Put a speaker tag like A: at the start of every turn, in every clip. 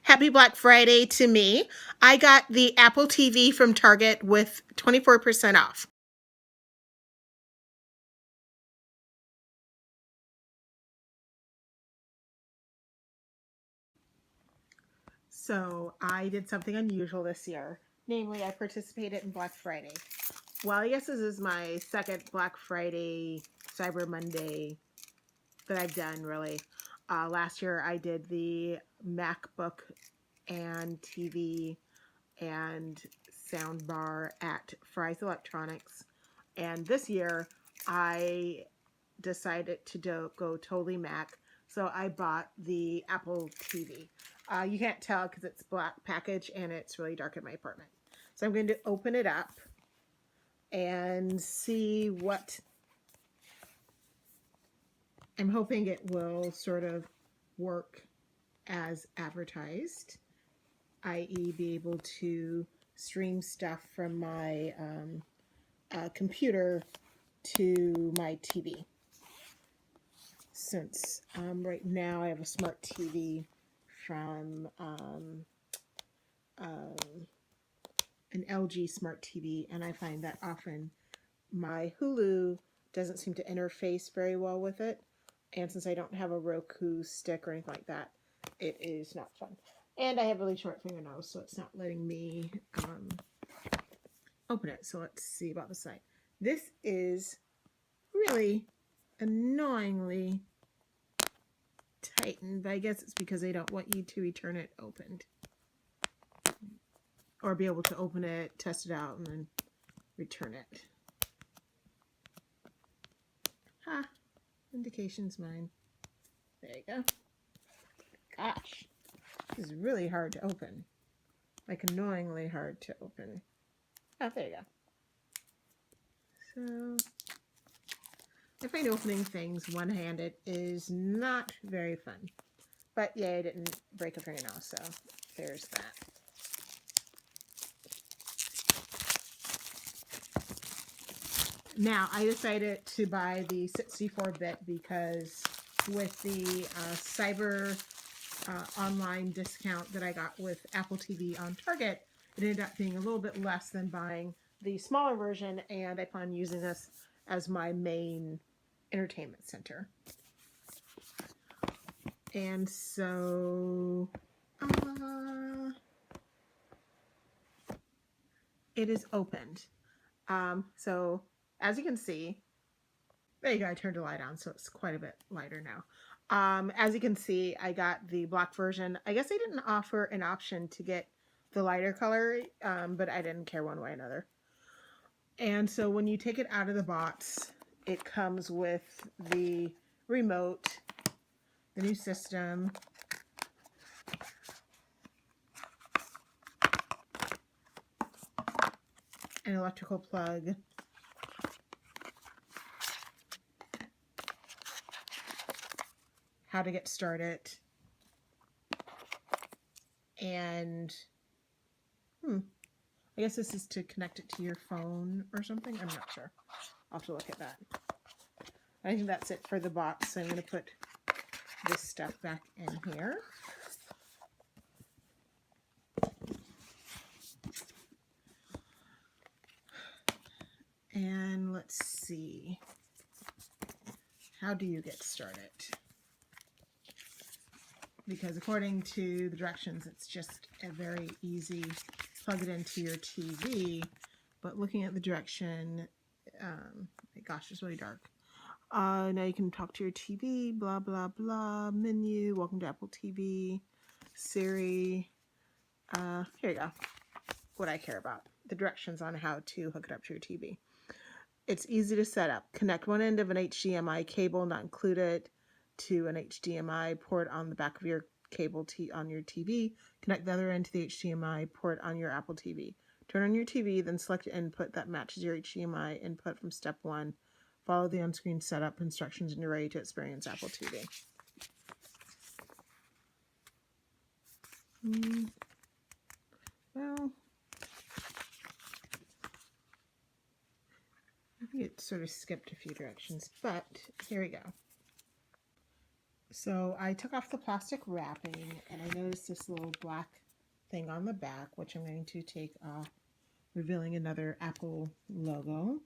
A: Happy Black Friday to me. I got the Apple TV from Target with 24% off. So I did something unusual this year. Namely, I participated in Black Friday. Well, I guess this is my second Black Friday, Cyber Monday that I've done, really. Last year I did the MacBook and TV and soundbar at Fry's Electronics. And this year I decided to go totally Mac. So I bought the Apple TV. You can't tell because it's black package and it's really dark in my apartment. So I'm going to open it up and see what I'm hoping it will sort of work as advertised, i.e. be able to stream stuff from my computer to my TV. Since right now I have a smart TV from an LG smart TV, and I find that often my Hulu doesn't seem to interface very well with it. And since I don't have a Roku stick or anything like that, it is not fun. And I have really short fingernails, so it's not letting me open it. So let's see about the site. This is really annoyingly tightened, but I guess it's because they don't want you to return it opened. Or be able to open it, test it out, and then return it. Ha! Indication's mine. There you go. Gosh. This is really hard to open. Like annoyingly hard to open. Oh, there you go. So, I find opening things one-handed is not very fun. But yeah, I didn't break a fingernail, so there's that. Now, I decided to buy the 64-bit because with the Cyber online discount that I got with Apple TV on Target, it ended up being a little bit less than buying the smaller version, and I plan on using this as my main entertainment center. And so it is opened. So as you can see, there you go, I turned the light on, so it's quite a bit lighter now. As you can see, I got the black version. I guess they didn't offer an option to get the lighter color, but I didn't care one way or another. And so when you take it out of the box, it comes with the remote, the new system, an electrical plug, how to get started, and I guess this is to connect it to your phone or something. I'm not sure. I'll have to look at that. I think that's it for the box. So I'm going to put this stuff back in here. And let's see. How do you get started? Because according to the directions, it's just a very easy plug it into your TV. But looking at the direction, gosh, it's really dark. Now you can talk to your TV, blah, blah, blah, menu, welcome to Apple TV, Siri. Here you go. What I care about. The directions on how to hook it up to your TV. It's easy to set up. Connect one end of an HDMI cable not included to an HDMI port on the back of your cable on your TV. Connect the other end to the HDMI port on your Apple TV. Turn on your TV, then select an input that matches your HDMI input from step 1. Follow the on-screen setup instructions and you're ready to experience Apple TV. Well, I think it sort of skipped a few directions, but here we go. So I took off the plastic wrapping and I noticed this little black thing on the back, which I'm going to take off, revealing another Apple logo.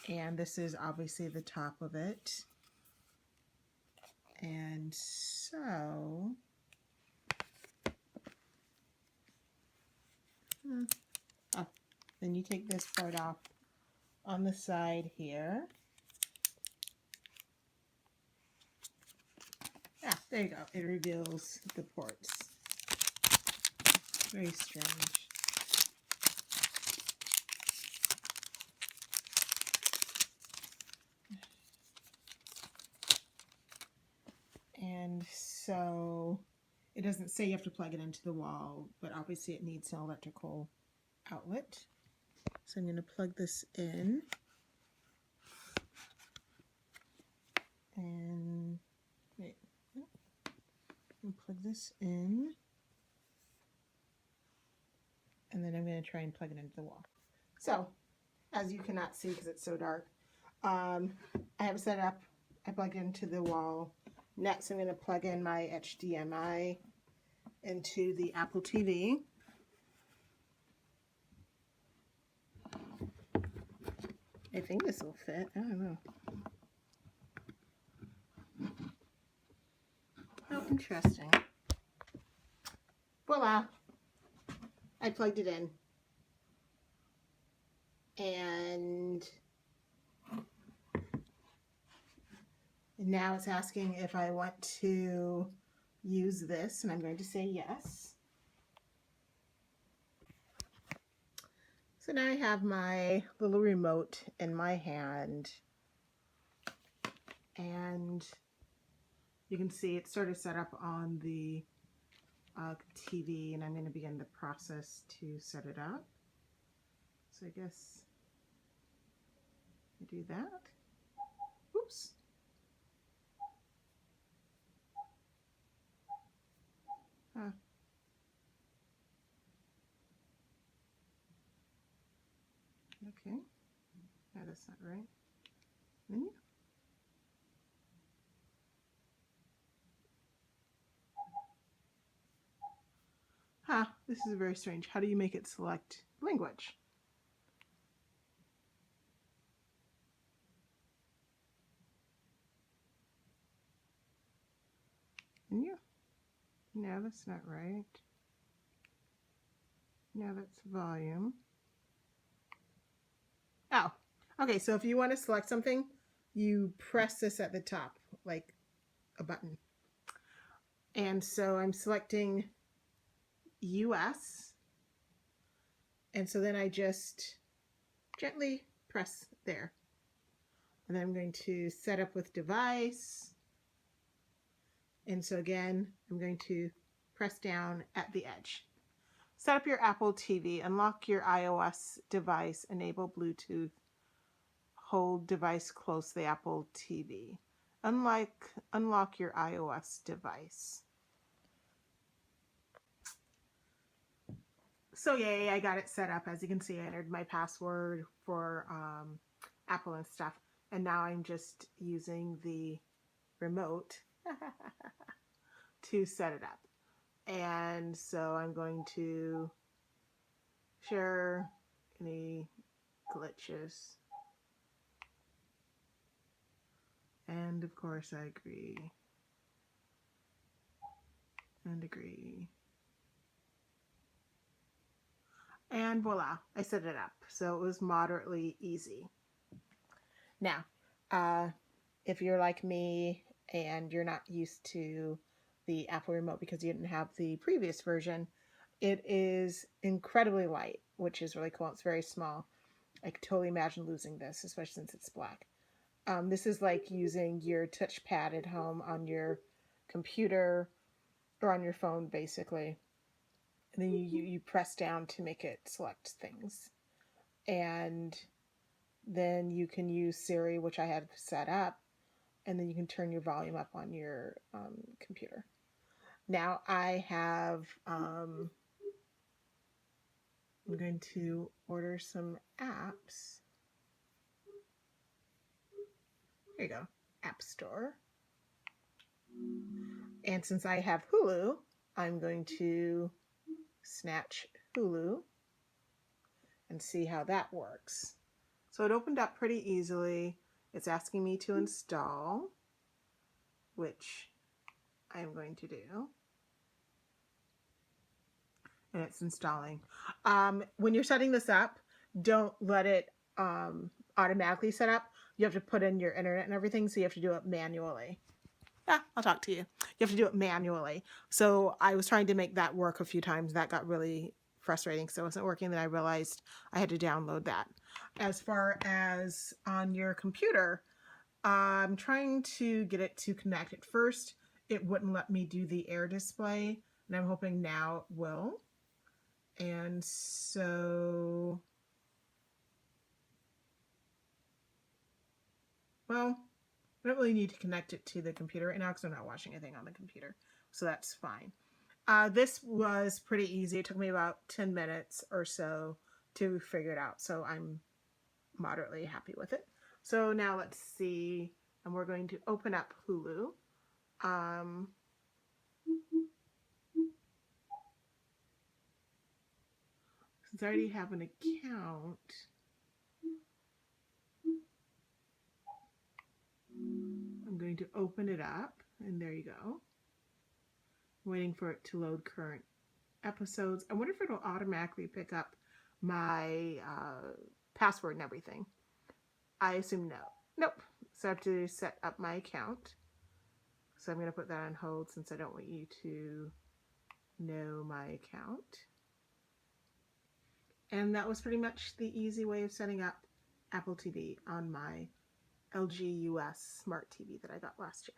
A: And this is obviously the top of it. And so, then you take this part off on the side here. Yeah, there you go. It reveals the ports. Very strange. And so it doesn't say you have to plug it into the wall, but obviously it needs an electrical outlet. So I'm going to plug this in. And wait, I'll plug this in. And then I'm going to try and plug it into the wall. So, as you cannot see because it's so dark, I have it set up. I plugged into the wall. Next, I'm going to plug in my HDMI into the Apple TV. I think this will fit. I don't know. How interesting. Voila! I plugged it in. And now it's asking if I want to use this, and I'm going to say yes. So now I have my little remote in my hand, and you can see it's sort of set up on the TV, and I'm going to begin the process to set it up. So I guess I do that. Oops. Okay. No, that's not right. Menu. This is very strange. How do you make it select language? Menu? No, that's not right. No, that's volume. Oh, okay, so if you want to select something, you press this at the top, like a button. And so I'm selecting US. And so then I just gently press there. And then I'm going to set up with device. And so again, I'm going to press down at the edge. Set up your Apple TV, unlock your iOS device, enable Bluetooth, hold device close to the Apple TV. Unlock your iOS device. So yay, I got it set up. As you can see, I entered my password for Apple and stuff. And now I'm just using the remote to set it up. And so I'm going to share any glitches. And of course I agree. And agree. And voila, I set it up. So it was moderately easy. Now, if you're like me and you're not used to the Apple remote because you didn't have the previous version, it is incredibly light, which is really cool. It's very small. I could totally imagine losing this, especially since it's black. This is like using your touchpad at home on your computer or on your phone, basically. And then you press down to make it select things. And then you can use Siri, which I had set up, and then you can turn your volume up on your computer. Now I have, I'm going to order some apps. There you go, App Store. And since I have Hulu, I'm going to snatch Hulu and see how that works. So it opened up pretty easily. It's asking me to install, which I'm going to do. And it's installing. When you're setting this up, don't let it automatically set up. You have to put in your internet and everything, so you have to do it manually. I'll talk to you. You have to do it manually. So I was trying to make that work a few times. That got really frustrating. So it wasn't working. Then I realized I had to download that. As far as on your computer, I'm trying to get it to connect. At first, it wouldn't let me do the air display, and I'm hoping now it will. And so, well, I don't really need to connect it to the computer right now because I'm not watching anything on the computer. So that's fine. This was pretty easy. It took me about 10 minutes or so to figure it out. So I'm moderately happy with it. So now let's see. And we're going to open up Hulu. Since I already have an account, I'm going to open it up. And there you go. I'm waiting for it to load current episodes. I wonder if it'll automatically pick up my password and everything. I assume no. Nope. So I have to set up my account. So I'm going to put that on hold since I don't want you to know my account. And that was pretty much the easy way of setting up Apple TV on my LG US Smart TV that I got last year.